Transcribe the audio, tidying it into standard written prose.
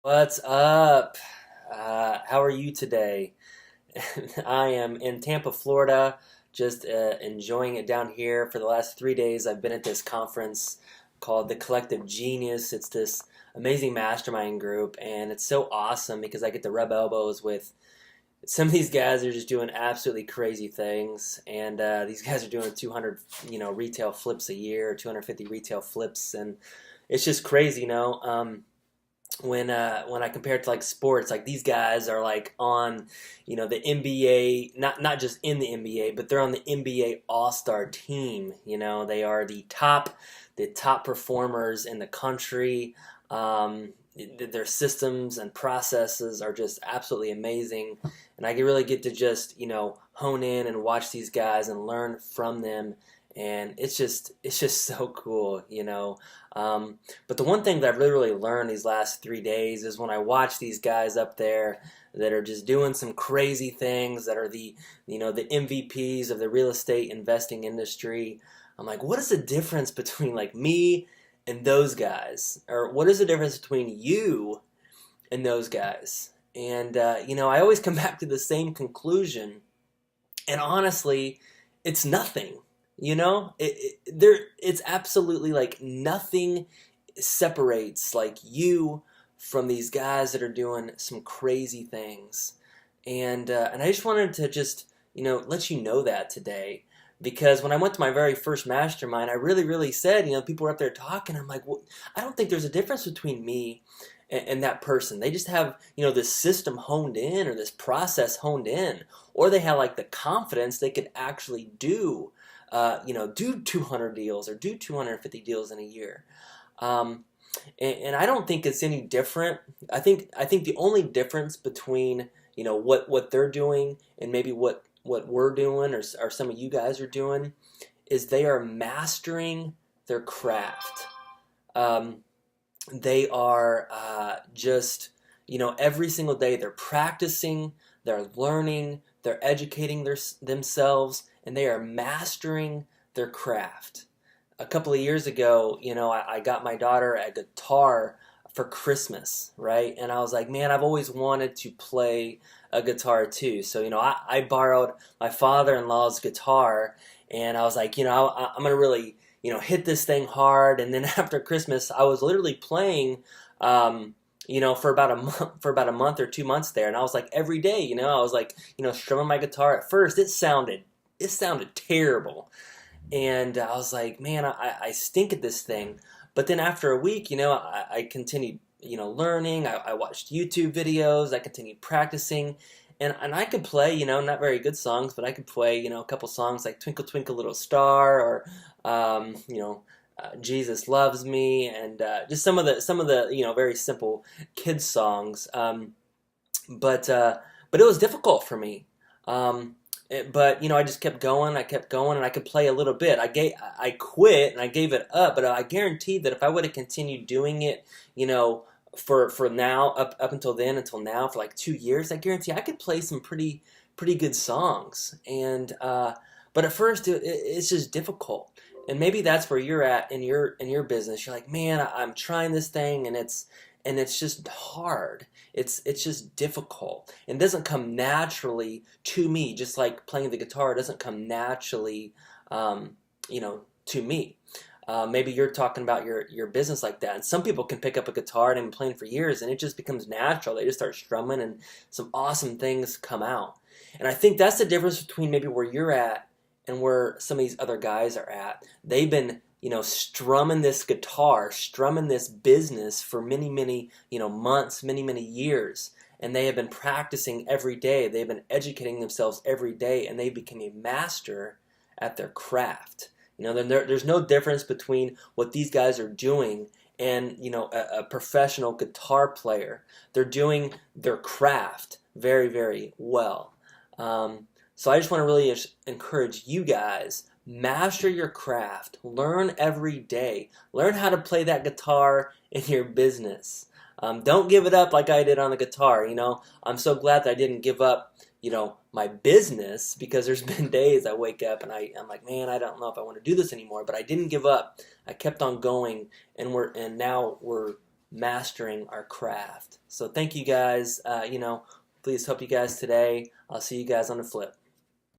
What's up? How are you today? I am in Tampa, Florida, just enjoying it down here. For the last 3 days, I've been at this conference called the Collective Genius. It's this amazing mastermind group, and it's so awesome because I get to rub elbows with some of these guys are just doing absolutely crazy things, and these guys are doing 200, retail flips a year, 250 retail flips, and it's just crazy, when I compare it to like sports, like these guys are like on, the NBA, not just in the NBA, but they're on the NBA All-Star team. They are the top performers in the country. Their systems and processes are just absolutely amazing, and I really get to just hone in and watch these guys and learn from them, and it's just so cool. But the one thing that I've really learned these last 3 days is when I watch these guys up there that are just doing some crazy things, that are the MVPs of the real estate investing industry. I'm like, what is the difference between like me and those guys, or what is the difference between you and those guys? And I always come back to the same conclusion, and honestly, it's nothing. It's absolutely like nothing separates like you from these guys that are doing some crazy things, and I just wanted to just let you know that today, because when I went to my very first mastermind, I really said, people were up there talking. I'm like, well, I don't think there's a difference between me and that person. They just have this system honed in, or this process honed in, or they have like the confidence they could actually do 200 deals or do 250 deals in a year. And I don't think it's any different. I think the only difference between what they're doing and maybe what we're doing, or some of you guys are doing, is they are mastering their craft. They are just every single day they're practicing, they're learning, they're educating themselves, and they are mastering their craft. A couple of years ago, I got my daughter a guitar for Christmas, right? And I was like, man, I've always wanted to play a guitar too. So, I borrowed my father-in-law's guitar, and I was like, I'm going to really, hit this thing hard. And then after Christmas, I was literally playing, for about a month or 2 months there. And I was like, every day, I was like, strumming my guitar. At first, it sounded terrible. And I was like, man, I stink at this thing. But then after a week, I continued, learning. I watched YouTube videos. I continued practicing. And I could play, not very good songs, but I could play, a couple songs like Twinkle Twinkle Little Star, or, Jesus Loves Me, and just some of the very simple kids songs. But it was difficult for me. But I just kept going. I kept going, and I could play a little bit. I quit and I gave it up, but I guaranteed that if I would have continued doing it, for now, up until then, until now, for like 2 years, I guarantee I could play some pretty good songs. And but at first, it's just difficult. And maybe that's where you're at in your business. You're like, man, I'm trying this thing, and it's just hard. It's just difficult. It doesn't come naturally to me, just like playing the guitar doesn't come naturally, to me. Maybe you're talking about your business like that. And some people can pick up a guitar and have been playing for years, and it just becomes natural. They just start strumming, and some awesome things come out. And I think that's the difference between maybe where you're at and where some of these other guys are at. They've been strumming this guitar, strumming this business for many, months, many years. And they have been practicing every day. They've been educating themselves every day, and they became a master at their craft. There's no difference between what these guys are doing and, a professional guitar player. They're doing their craft very well. So I just want to really encourage you guys, master your craft. Learn every day. Learn how to play that guitar in your business. Don't give it up like I did on the guitar. I'm so glad that I didn't give up, my business, because there's been days I wake up and I'm like, man, I don't know if I want to do this anymore. But I didn't give up. I kept on going, and now we're mastering our craft. So thank you guys. Please help you guys today. I'll see you guys on the flip.